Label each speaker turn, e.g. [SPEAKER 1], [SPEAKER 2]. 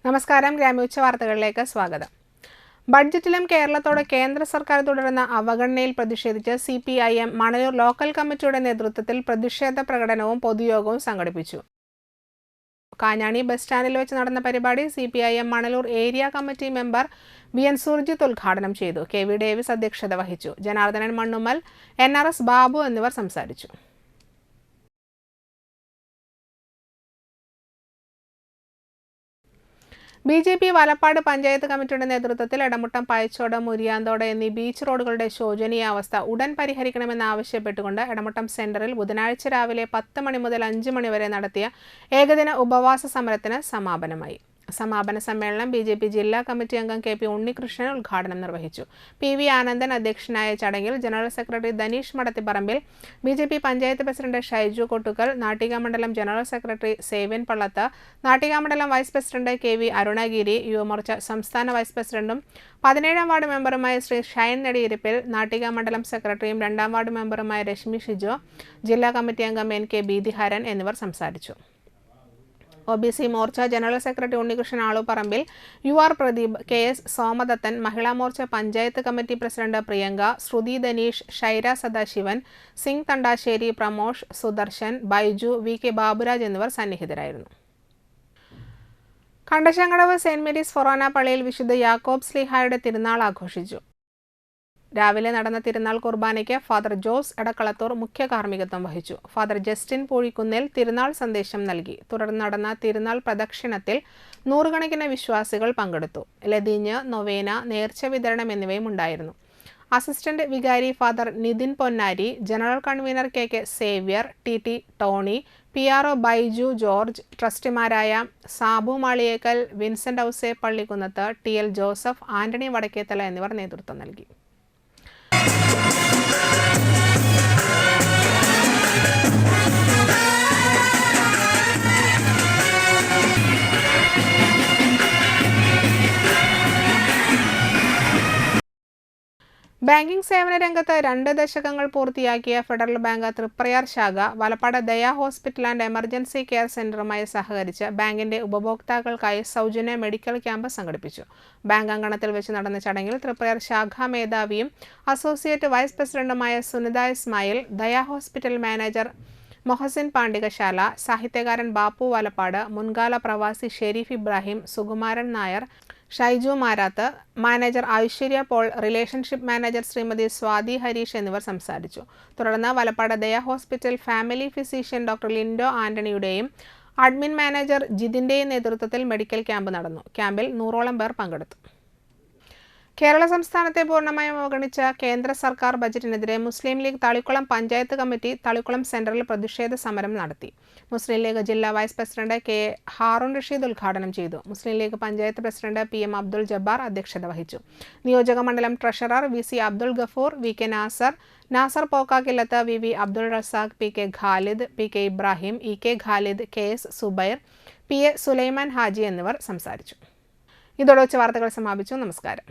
[SPEAKER 1] നമസ്കാരം, ഗ്രാമീണ വാർത്തകളിലേക്ക് സ്വാഗതം. ബഡ്ജറ്റിലും കേരളത്തോട് കേന്ദ്ര സർക്കാർ തുടരുന്ന അവഗണനയിൽ പ്രതിഷേധിച്ച് CPIM മണലൂർ ലോക്കൽ കമ്മിറ്റിയുടെ നേതൃത്വത്തിൽ പ്രതിഷേധ പ്രകടനവും പൊതുയോഗവും സംഘടിപ്പിച്ചു. കാഞ്ഞാണി ബസ് സ്റ്റാൻഡിൽ വെച്ച് നടന്ന പരിപാടി CPIM Manalur area committee member BN Surjit ഉദ്ഘാടനം ചെയ്തു. KV ഡേവിസ് അധ്യക്ഷത വഹിച്ചു. ജനാർദ്ദനൻ മണ്ണുമ്മൽ, NRS ബാബു എന്നിവർ സംസാരിച്ചു. BJP വലപ്പാട് പഞ്ചായത്ത് കമ്മിറ്റിയുടെ നേതൃത്വത്തിൽ എടമുട്ടം, പയച്ചോട്, മുരിയാന്തോട് എന്നീ ബീച്ച് റോഡുകളുടെ ശോചനീയാവസ്ഥ ഉടൻ പരിഹരിക്കണമെന്നാവശ്യപ്പെട്ടുകൊണ്ട് എടമുട്ടം സെന്ററിൽ ബുധനാഴ്ച രാവിലെ 10 മണി മുതൽ 5 മണി വരെ നടത്തിയ ഏകദിന ഉപവാസ സമരത്തിന് സമാപനമായി. സമാപന സമ്മേളനം BJP ജില്ലാ കമ്മിറ്റി അംഗം KP ഉണ്ണികൃഷ്ണൻ ഉദ്ഘാടനം നിർവഹിച്ചു. PV ആനന്ദൻ അധ്യക്ഷനായ ചടങ്ങിൽ general secretary Dhaneesh Madathipparambil, BJP panchayat president Shaiju Kottukkal, Nattika മണ്ഡലം ജനറൽ സെക്രട്ടറി സേവ്യൻ പള്ളത്ത്, നാട്ടിക മണ്ഡലം vice president KV Arunagiri, Yuva Morcha സംസ്ഥാന വൈസ് പ്രസിഡന്റും 17ാം വാർഡ് മെമ്പറുമായ ശ്രീ ഷൈൻ നെടിയിരിപ്പിൽ, നാട്ടിക മണ്ഡലം സെക്രട്ടറിയും 2ാം വാർഡ് മെമ്പറുമായ രശ്മി ഷിജോ, ജില്ലാ കമ്മിറ്റി അംഗം NK ബീതിഹരൻ എന്നിവർ സംസാരിച്ചു. OBC Morcha general secretary Unnikrishnan Alupparambil, UR Pradeep, KS Somadathan, Mahila Morcha panchayat committee president Priyanka, Sruthi Dhaneesh, Shaira Sadasivan, Singh Thandassery, Pramosh, Sudarshan, Baiju, VK Baburaj എന്നിവർ സന്നിഹിതരായിരുന്നു. കണ്ടശങ്കടവ് സെന്റ് മേരീസ് ഫൊറോന പള്ളിയിൽ വിശുദ്ധ യാക്കോബ് സ്ലീഹായുടെ തിരുനാൾ ആഘോഷിച്ചു. രാവിലെ നടന്ന തിരുനാൾ കുർബാനയ്ക്ക് ഫാദർ ജോസ് എടക്കളത്തൂർ മുഖ്യ കാർമ്മികത്വം വഹിച്ചു. ഫാദർ ജസ്റ്റിൻ പൂഴിക്കുന്നിൽ തിരുനാൾ സന്ദേശം നൽകി. തുടർന്ന് നടന്ന തിരുനാൾ പ്രദക്ഷിണത്തിൽ നൂറുകണക്കിന് വിശ്വാസികൾ പങ്കെടുത്തു. ലതീഞ്ഞ്, നൊവേന, നേർച്ച വിതരണം എന്നിവയും ഉണ്ടായിരുന്നു. അസിസ്റ്റന്റ് വികാരി father Nithin Ponnari, general convener KK Xavier, TT Tony, PRO Baiju George, ട്രസ്റ്റിമാരായ സാബു മാളിയേക്കൽ, വിൻസെന്റ് ഔസേ പള്ളിക്കുന്നത്ത്, TL ജോസഫ്, ആന്റണി വടക്കേത്തല എന്നിവർ നേതൃത്വം നൽകി. ബാങ്കിംഗ് സേവന രംഗത്ത് 2 ദശകങ്ങൾ പൂർത്തിയാക്കിയ ഫെഡറൽ ബാങ്ക് തൃപ്രയാർ ശാഖ Valappad Daya hospital and emergency care സെന്ററുമായി സഹകരിച്ച് ബാങ്കിന്റെ ഉപഭോക്താക്കൾക്കായി സൗജന്യ മെഡിക്കൽ ക്യാമ്പ് സംഘടിപ്പിച്ചു. ബാങ്ക് അങ്കണത്തിൽ വെച്ച് നടന്ന ചടങ്ങിൽ തൃപ്രയാർ ശാഖാ മേധാവിയും അസോസിയേറ്റ് വൈസ് പ്രസിഡന്റുമായ സുനിത ഇസ്മായിൽ, ദയ ഹോസ്പിറ്റൽ മാനേജർ മൊഹസിൻ പാണ്ടികശാല, സാഹിത്യകാരൻ ബാപ്പു വലപ്പാട്, മുൻകാല പ്രവാസി Sharif Ibrahim, Sukumaran Nair, Shaiju Marath, manager Aishwarya Paul, relationship manager Shrimati Swathi Harish എന്നിവർ സംസാരിച്ചു. തുടർന്ന് Valappad Daya hospital family physician doctor Lindo ആന്റണിയുടെയും അഡ്മിൻ മാനേജർ ജിതിൻ്റെയും നേതൃത്വത്തിൽ മെഡിക്കൽ ക്യാമ്പ് നടന്നു. ക്യാമ്പിൽ 100ഓളം പേർ പങ്കെടുത്തു. കേരള സംസ്ഥാനത്തെ പൂർണ്ണമായും അവഗണിച്ച കേന്ദ്ര സർക്കാർ ബജറ്റിനെതിരെ മുസ്ലിം ലീഗ് തളിക്കുളം പഞ്ചായത്ത് കമ്മിറ്റി തളിക്കുളം സെന്ററിൽ പ്രതിഷേധ സമരം നടത്തി. മുസ്ലിം ലീഗ് ജില്ലാ vice president KA Haroon Rasheed ഉദ്ഘാടനം ചെയ്തു. മുസ്ലിം ലീഗ് പഞ്ചായത്ത് പ്രസിഡന്റ് PM അബ്ദുൾ ജബ്ബാർ അധ്യക്ഷത വഹിച്ചു. നിയോജക മണ്ഡലം treasurer VC Abdul Gafoor, VK Nasar Pokkakkillath, VV Abdul Razak, PK Khalid, PK Ibrahim, EK Khalid, KS Zubair, PA Sulaiman Haji എന്നിവർ സംസാരിച്ചു. ഇതോടെ വാർത്തകൾ സമാപിച്ചു. നമസ്കാരം.